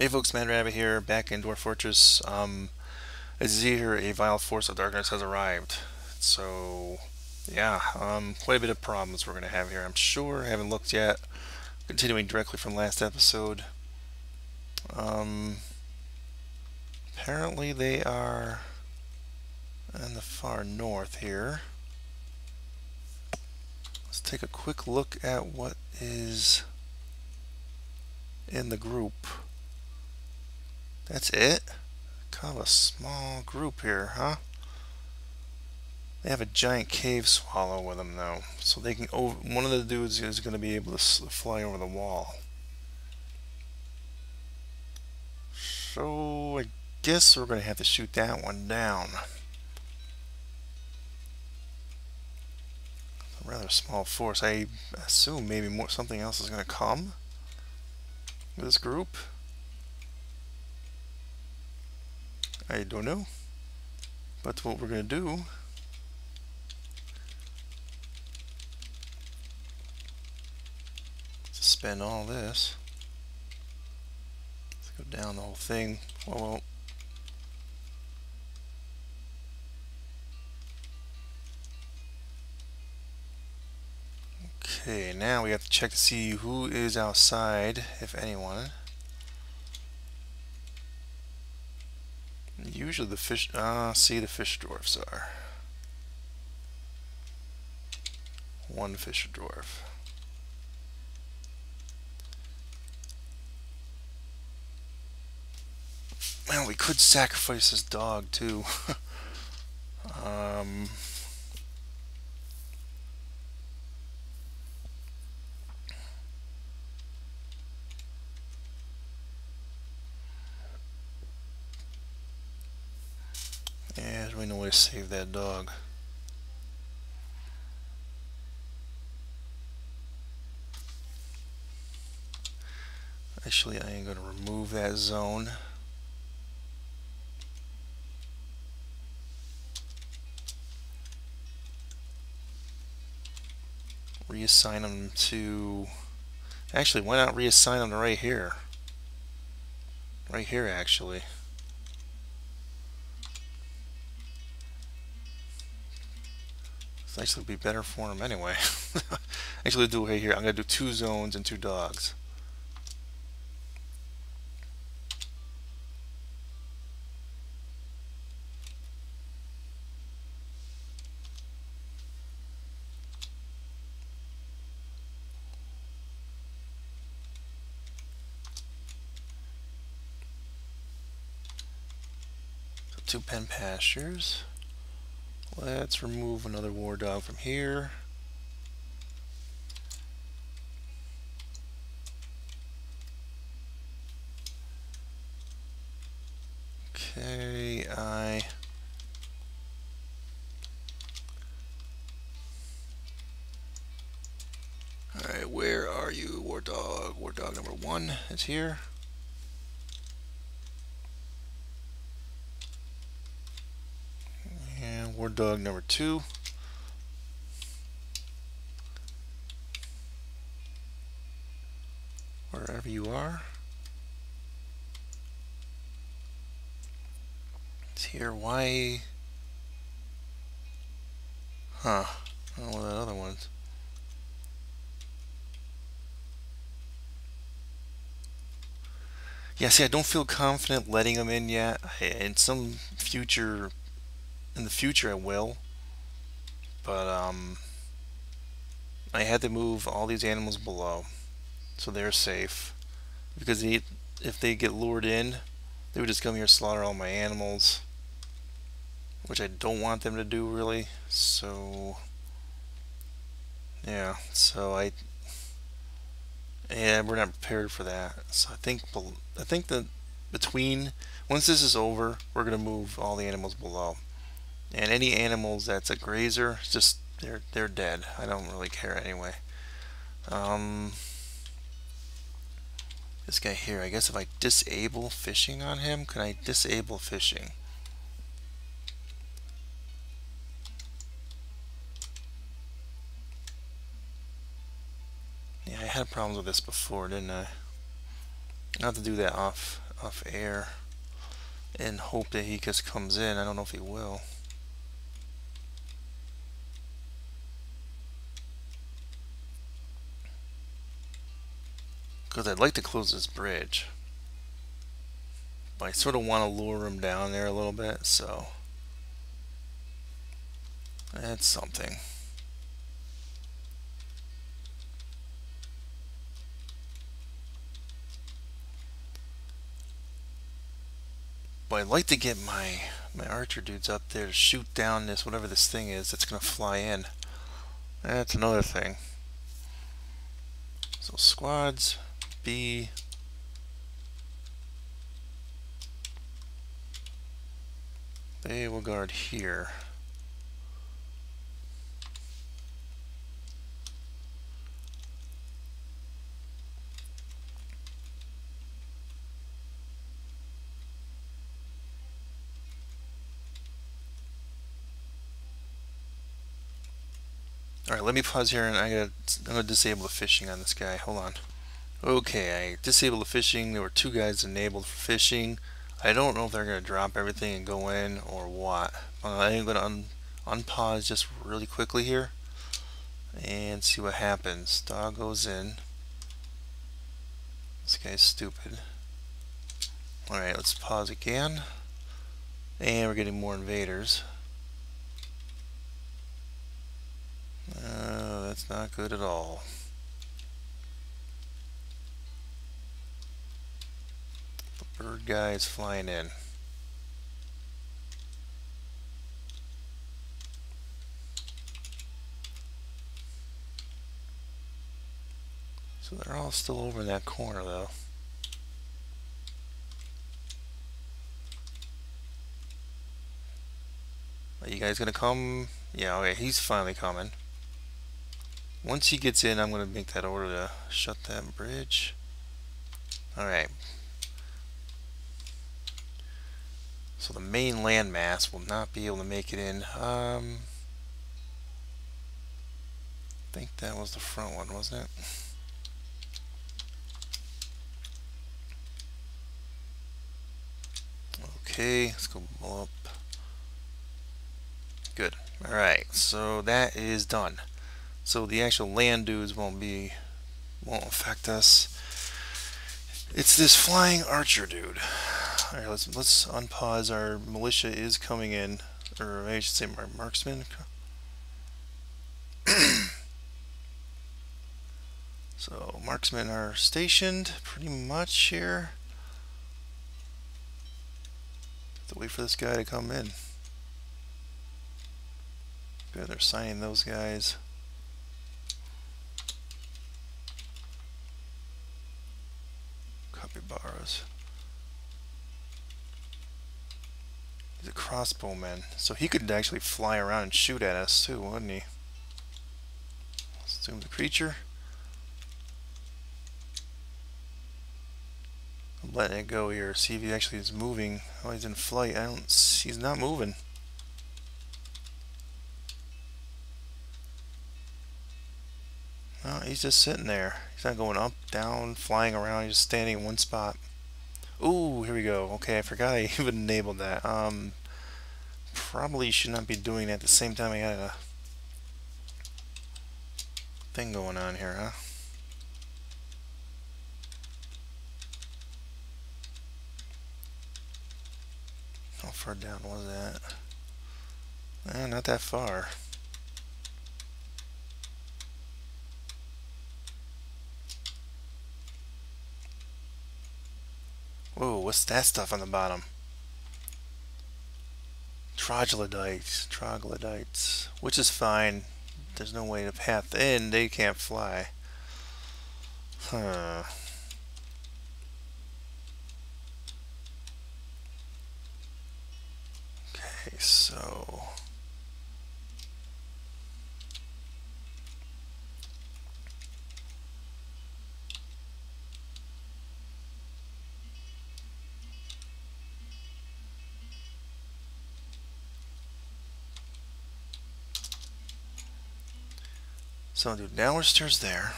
Hey folks, Man Rabbit here, back in Dwarf Fortress. As you see here, a vile force of darkness has arrived. So, yeah, quite a bit of problems we're going to have here, I'm sure. I haven't looked yet. Continuing directly from last episode. Um, Apparently they are in the far north here. Let's take a quick look at what is in the group. That's it? Kind of a small group here, huh? They have a giant cave swallow with them though, so they can. One of the dudes is going to be able to fly over the wall. So I guess we're going to have to shoot that one down. A rather small force. I assume maybe something else is going to come with this group. I don't know, but what we're going to do. Suspend all this. Let's go down the whole thing. Whoa. Okay, now we have to check to see who is outside, if anyone. Usually the fish, see the fish dwarfs are. One fish dwarf. Well, we could sacrifice this dog too. um, yeah, there's really no way to save that dog. Actually, I am going to remove that zone. Reassign them to... Actually, why not reassign them to right here? Right here, actually. This actually would be better for them anyway. Actually, do it right here. I'm going to do 2 zones and 2 dogs. So 2 pen pastures. Let's remove another war dog from here. Okay, Alright, where are you, war dog? War dog number 1 is here. And war dog number 2. Wherever you are. It's here. Why? Huh. I don't know what that other one's. Yeah, see, I don't feel confident letting them in yet. In the future I will. But, I had to move all these animals below. So they're safe. Because if they get lured in, they would just come here and slaughter all my animals. Which I don't want them to do, really. So... yeah, yeah, we're not prepared for that. So I think that once this is over, we're gonna move all the animals below, and any animals that's a grazer, just they're dead. I don't really care anyway. This guy here, I guess if I disable fishing on him, can I disable fishing? Yeah, I had problems with this before, didn't I? I'll have to do that off off air and hope that he just comes in. I don't know if he will. Because I'd like to close this bridge. But I sort of want to lure him down there a little bit, so that's something. But I'd like to get my archer dudes up there to shoot down this, whatever this thing is that's going to fly in. That's another thing. So squads, B. They will guard here. Alright, let me pause here and I'm gonna disable the fishing on this guy. Hold on. Okay, I disabled the fishing. There were 2 guys enabled for fishing. I don't know if they're gonna drop everything and go in or what. I'm gonna unpause just really quickly here and see what happens. Dog goes in. This guy's stupid. Alright, let's pause again. And we're getting more invaders. That's not good at all. The bird guy is flying in. So they're all still over in that corner though. Are you guys gonna come? Yeah, okay, he's finally coming. Once he gets in, I'm gonna make that order to shut that bridge. Alright. So the main landmass will not be able to make it in. I think that was the front one, wasn't it? Okay, let's go up. Good. Alright, so that is done. So the actual land dudes won't affect us. It's this flying archer dude. Alright, let's unpause. Our militia is coming in, or I should say my marksmen. So marksmen are stationed pretty much here. Have to wait for this guy to come in. Good, they're signing those guys. Capybaras. He's a crossbowman, so he could actually fly around and shoot at us too, wouldn't he? Let's zoom the creature. I'm letting it go here. See if he actually is moving. Oh, he's in flight. He's not moving. No, he's just sitting there. He's not going up, down, flying around. He's just standing in one spot. Ooh, here we go. Okay, I forgot I even enabled that. Probably should not be doing that at the same time I had a thing going on here, huh? How far down was that? Not that far. Whoa, what's that stuff on the bottom? Troglodytes, which is fine. There's no way to path in, they can't fly. Huh. Okay, so... So I'll do downward stairs there.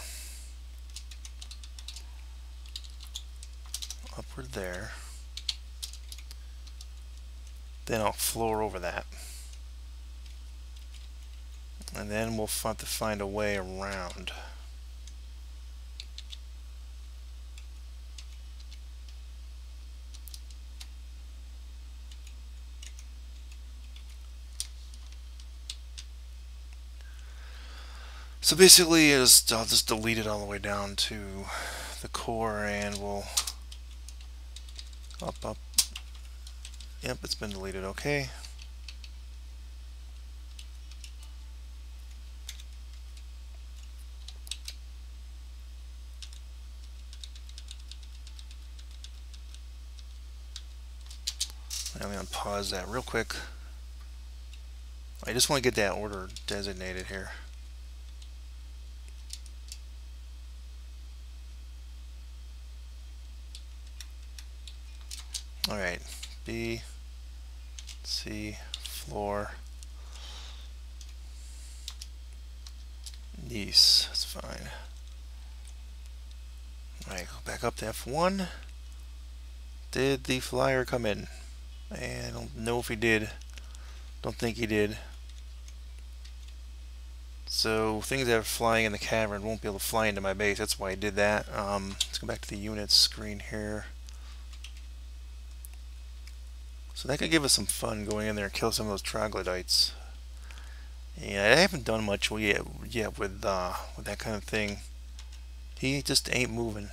Upward there. Then I'll floor over that. And then we'll have to find a way around. So basically, I'll just delete it all the way down to the core, and we'll up. Yep, it's been deleted. Okay. I'm going to pause that real quick. I just want to get that order designated here. Alright, B, C, floor, Nice, that's fine. Alright, go back up to F1. Did the flyer come in? I don't know if he did. Don't think he did. So things that are flying in the cavern won't be able to fly into my base. That's why I did that. Let's go back to the units screen here. So that could give us some fun going in there and kill some of those troglodytes. Yeah, I haven't done much yet with that kind of thing. He just ain't moving.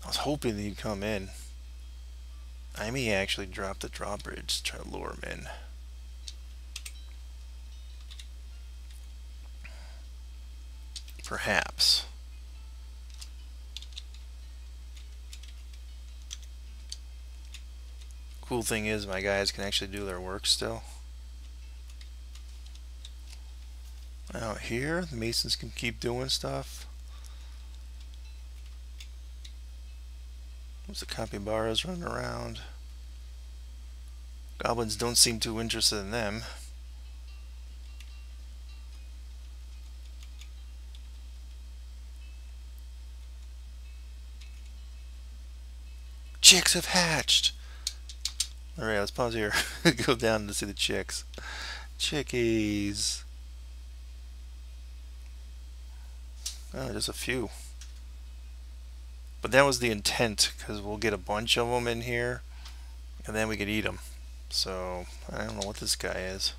I was hoping that he'd come in. I may actually drop the drawbridge to try to lure him in. Perhaps. Cool thing is my guys can actually do their work still. Out here, the masons can keep doing stuff. There's the capybaras running around. Goblins don't seem too interested in them. Chicks have hatched! Alright, let's pause here. Go down to see the chicks. Chickies! Oh, just a few. But that was the intent, because we'll get a bunch of them in here, and then we could eat them. So, I don't know what this guy is.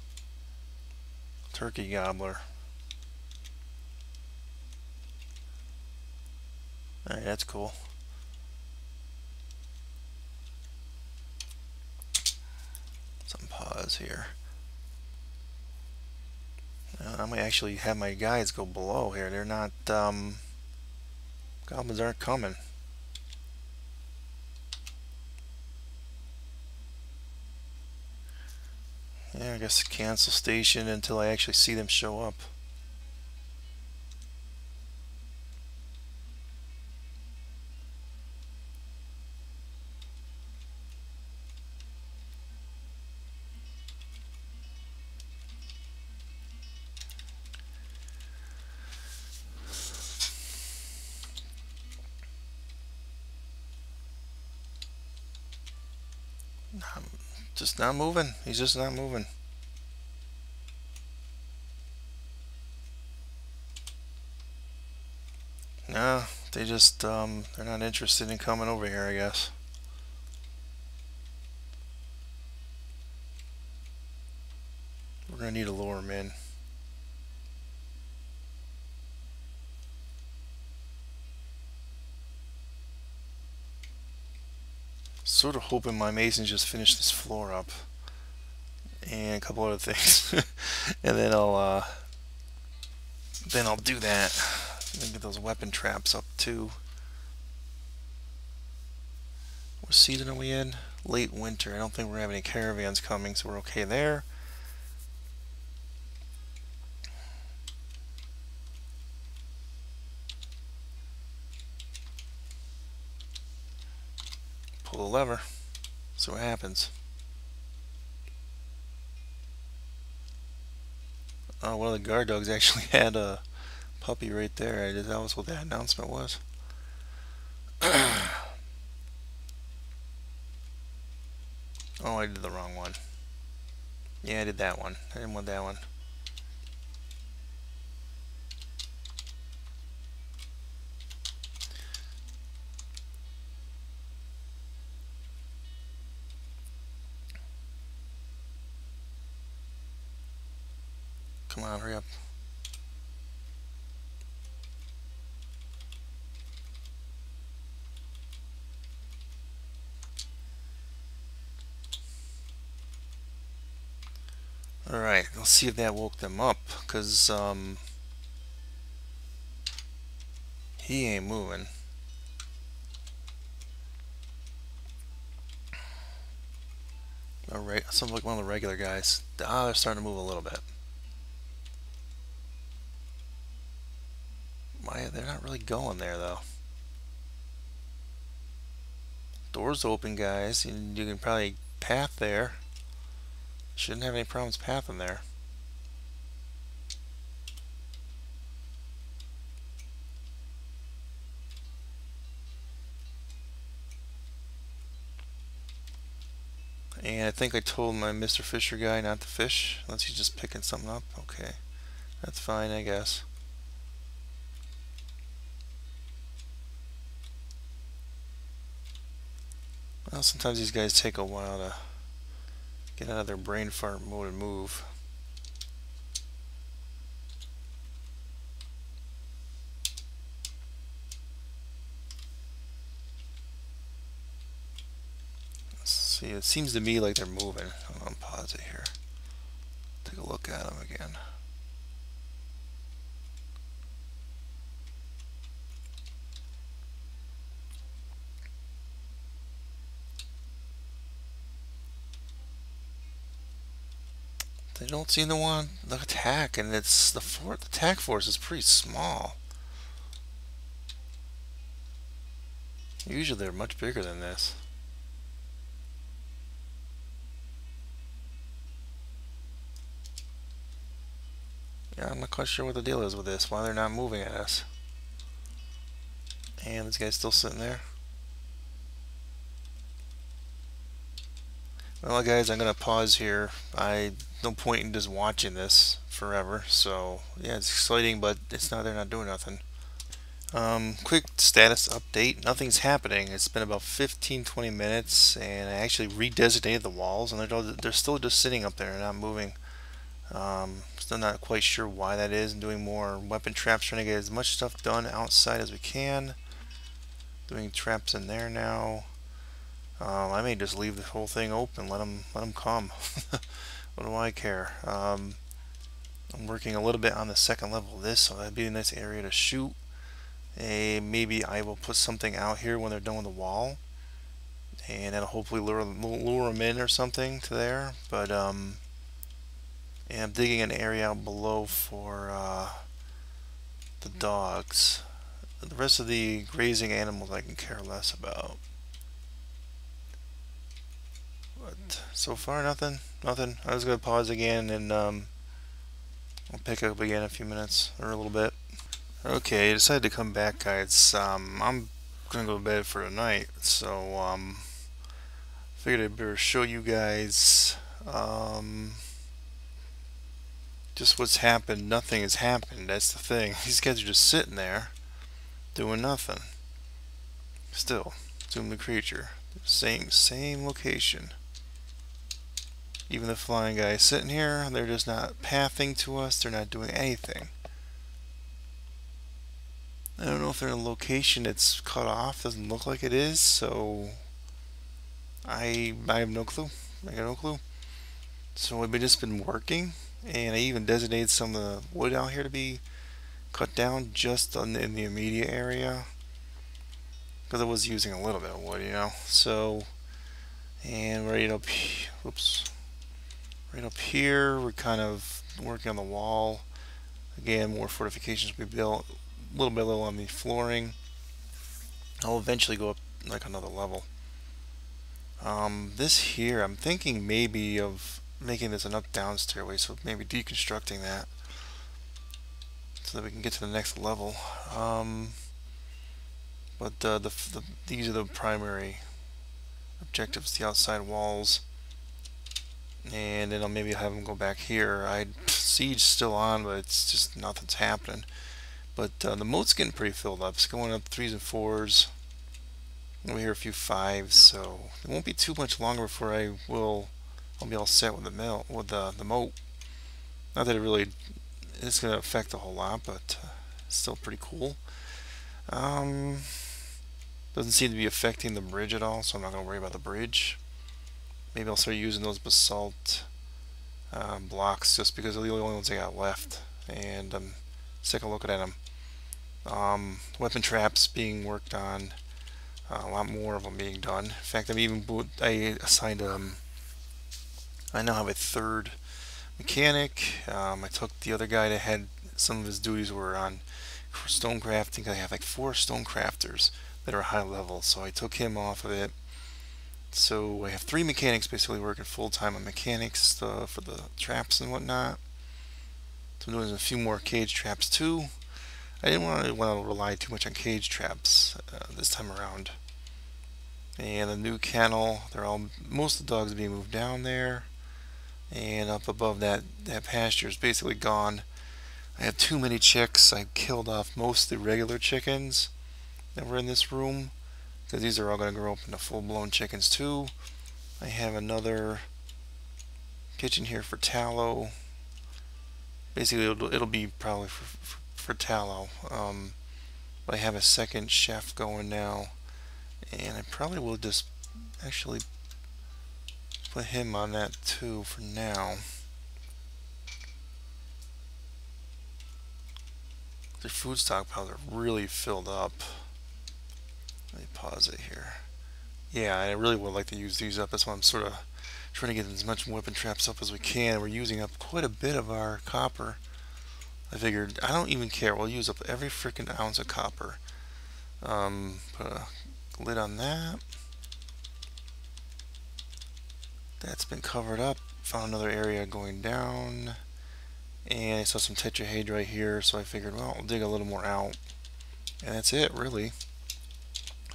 Turkey gobbler. Alright, that's cool. Some pause here. I might actually have my guys go below here. They're not, goblins aren't coming. Yeah, I guess cancel station until I actually see them show up. Just not moving. He's just not moving. No, they just, they're not interested in coming over here, I guess. We're gonna need to lure them in. Sort of hoping my masons just finish this floor up and a couple other things, and then I'll do that. And get those weapon traps up too. What season are we in? Late winter. I don't think we're having any caravans coming, so we're okay there. Pull the lever. See what happens. Oh, one of the guard dogs actually had a puppy right there. That was what that announcement was. Oh, I did the wrong one. Yeah, I did that one. I didn't want that one. Come on, hurry up. Alright, let's see if that woke them up, because, he ain't moving. Alright, sounds like one of the regular guys. Ah, they're starting to move a little bit. Why, they're not really going there, though. Door's open, guys. You can probably path there. Shouldn't have any problems pathing there. And I think I told my Mr. Fisher guy not to fish, unless he's just picking something up. Okay, that's fine, I guess. Well, sometimes these guys take a while to get out of their brain fart mode and move. Let's see, it seems to me like they're moving. I'll pause it here. Take a look at them again. They don't seem to want the attack, and it's the attack force is pretty small. Usually they're much bigger than this. Yeah, I'm not quite sure what the deal is with this, why they're not moving at us. And this guy's still sitting there. Well, guys, I'm gonna pause here. No point in just watching this forever. So yeah, it's exciting, but they're not doing nothing. Quick status update. Nothing's happening. It's been about 15-20 minutes, and I actually redesignated the walls, and they're still just sitting up there and not moving. Still not quite sure why that is. I'm doing more weapon traps, trying to get as much stuff done outside as we can. Doing traps in there now. I may just leave the whole thing open, let them come. What do I care? I'm working a little bit on the second level of this, so that'd be a nice area to shoot. Maybe I will put something out here when they're done with the wall, and that'll hopefully lure them in or something to there. But and I'm digging an area out below for the dogs. The rest of the grazing animals I can care less about. But so far, nothing. I was gonna pause again, and I'll pick up again in a few minutes or a little bit. Okay, I decided to come back, guys. I'm gonna go to bed for tonight, so figured I'd better show you guys just what's happened. Nothing has happened. That's the thing. These guys are just sitting there doing nothing. Still, zoom the creature. Same location. Even the flying guy sitting here, they're just not pathing to us. They're not doing anything. I don't know if they're in a location that's cut off. Doesn't look like it is, so I have no clue. I got no clue. So we've just been working, and I even designated some of the wood out here to be cut down just in the immediate area, because I was using a little bit of wood, you know. So, and right up, whoops, right up here, we're kind of working on the wall. Again, more fortifications we built. A little bit low on the flooring. I'll eventually go up like another level. This here, I'm thinking maybe of making this an up-down stairway, so maybe deconstructing that so that we can get to the next level. But these are the primary objectives: the outside walls, and then I'll maybe have them go back here. Siege's still on, but it's just nothing's happening. But the moat's getting pretty filled up. It's going up 3s and 4s. Over here a few 5s, so it won't be too much longer before I'll be all set with the moat. Not that it really is going to affect a whole lot, but it's still pretty cool. Doesn't seem to be affecting the bridge at all, so I'm not going to worry about the bridge. Maybe I'll start using those basalt blocks just because they're the only ones I got left, and I'm sick of looking at them. Weapon traps being worked on, a lot more of them being done. In fact, I assigned I now have a 3rd mechanic. I took the other guy that had some of his duties were on stone crafting. I have like 4 stone crafters that are high level, so I took him off of it. So I have 3 mechanics basically working full time on mechanics for the traps and whatnot. So I'm doing a few more cage traps too. I didn't want to rely too much on cage traps this time around. And the new kennel, most of the dogs are being moved down there, and up above that pasture is basically gone. I have too many chicks. I killed off most of the regular chickens that were in this room, because these are all going to grow up into full-blown chickens too. I have another kitchen here for tallow. Basically, it'll be probably for tallow. But I have a 2nd chef going now, and I probably will just actually put him on that too for now. Their food stockpiles are really filled up. Let me pause it here. Yeah, I really would like to use these up. That's why I'm sort of trying to get as much weapon traps up as we can. We're using up quite a bit of our copper. I figured I don't even care. We'll use up every freaking ounce of copper. Put a lid on that. That's been covered up. Found another area going down, and I saw some tetrahedrite here, so I figured, well, I'll dig a little more out, and that's it really.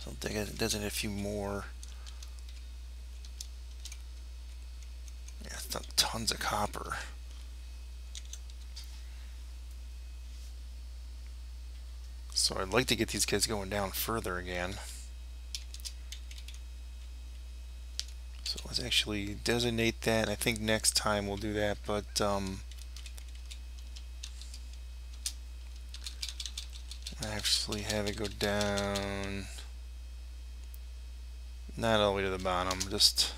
So I'll dig it. Doesn't a few more. Yeah, it's done tons of copper. So I'd like to get these kids going down further again. So let's actually designate that. I think next time we'll do that, but I actually have it go down, not all the way to the bottom, just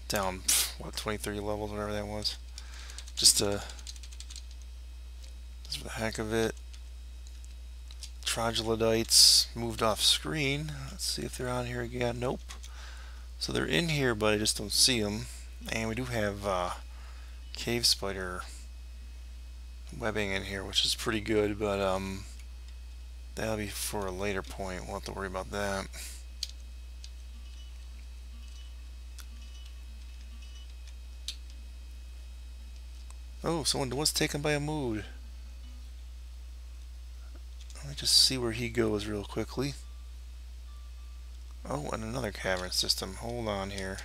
down, what, 20, 30 levels, whatever that was, just for the heck of it. Troglodytes moved off screen. Let's see if they're on here again. Nope. So they're in here, but I just don't see them. And we do have cave spider webbing in here, which is pretty good, but that'll be for a later point. We'll have to worry about that. Oh, someone was taken by a mood. Let me just see where he goes real quickly. Oh, and another cavern system. Hold on here.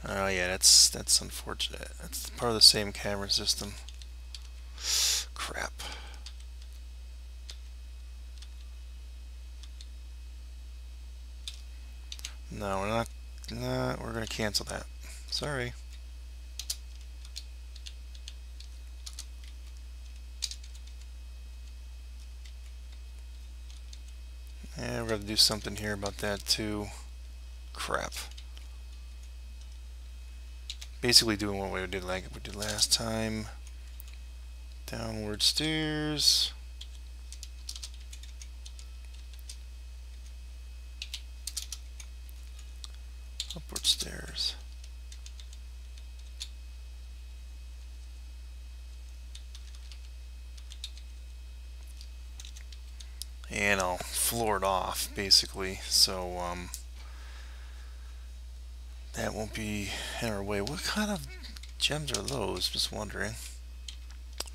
Oh yeah, that's unfortunate. That's part of the same cavern system. Crap. No, we're not. Nah, we're gonna cancel that. Sorry. And we're gonna do something here about that too. Crap. Basically doing what we did last time. Downward stairs. Upward stairs. And I'll floor it off basically, so that won't be in our way. What kind of gems are those? Just wondering.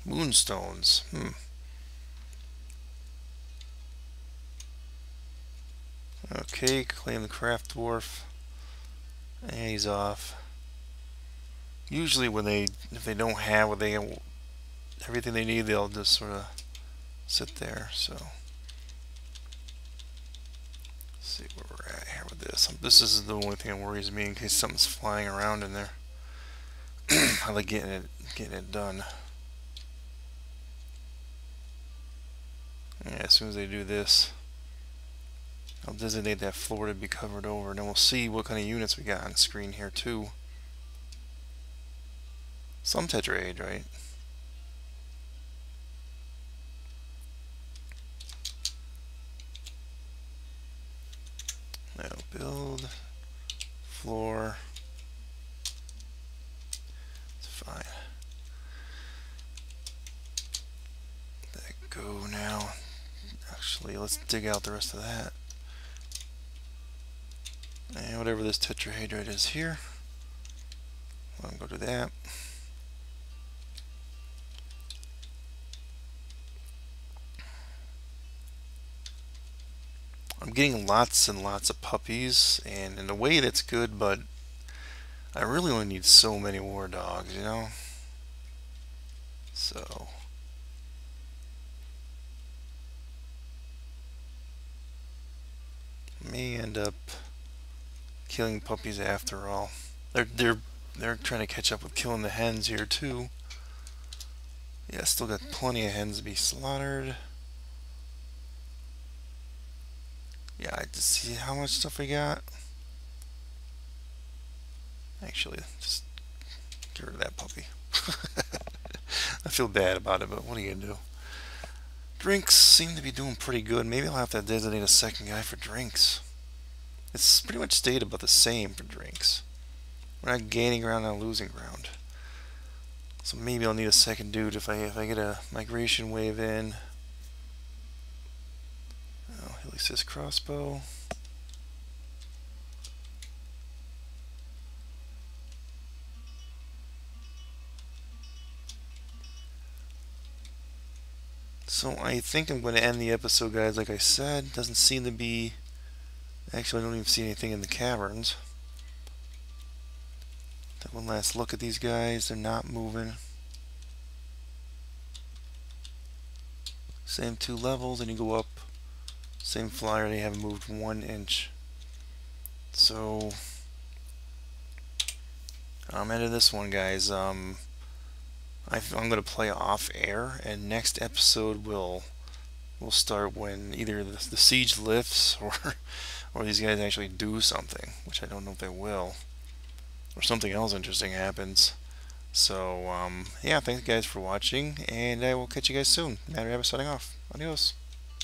Moonstones. Okay, claim the craft dwarf. And he's off. Usually when if they don't have everything they need, they'll just sort of sit there. So let's see where we're at here with this. This is the only thing that worries me in case something's flying around in there. I like getting it done. Yeah, as soon as they do this, I'll designate that floor to be covered over, and then we'll see what kind of units we got on screen here too. Some tetrahedrite, right? Now build floor. It's fine. Let that go now. Actually, let's dig out the rest of that. And whatever this tetrahedrite is here, I'll go to that. I'm getting lots and lots of puppies, and in a way that's good, but I really only need so many war dogs, you know? So may end up killing puppies after all. They're trying to catch up with killing the hens here too. Yeah, still got plenty of hens to be slaughtered. Yeah, I just see how much stuff we got. Actually, just get rid of that puppy. I feel bad about it, but what are you gonna do? Drinks seem to be doing pretty good. Maybe I'll have to designate a second guy for drinks. It's pretty much stayed about the same for drinks. We're not gaining ground, not losing ground. So maybe I'll need a second dude if I get a migration wave in. Oh, Helicis crossbow. So I think I'm going to end the episode, guys. Like I said, doesn't seem to be... Actually, I don't even see anything in the caverns. Take one last look at these guys. They're not moving. Same 2 levels, and you go up. Same flyer, they haven't moved 1 inch. So I'm ending this one, guys. I'm going to play off air, and next episode we'll start when either the siege lifts or these guys actually do something, which I don't know if they will, or something else interesting happens. So yeah, thanks guys for watching, and I will catch you guys soon. Matter Rabbit signing off. Adios.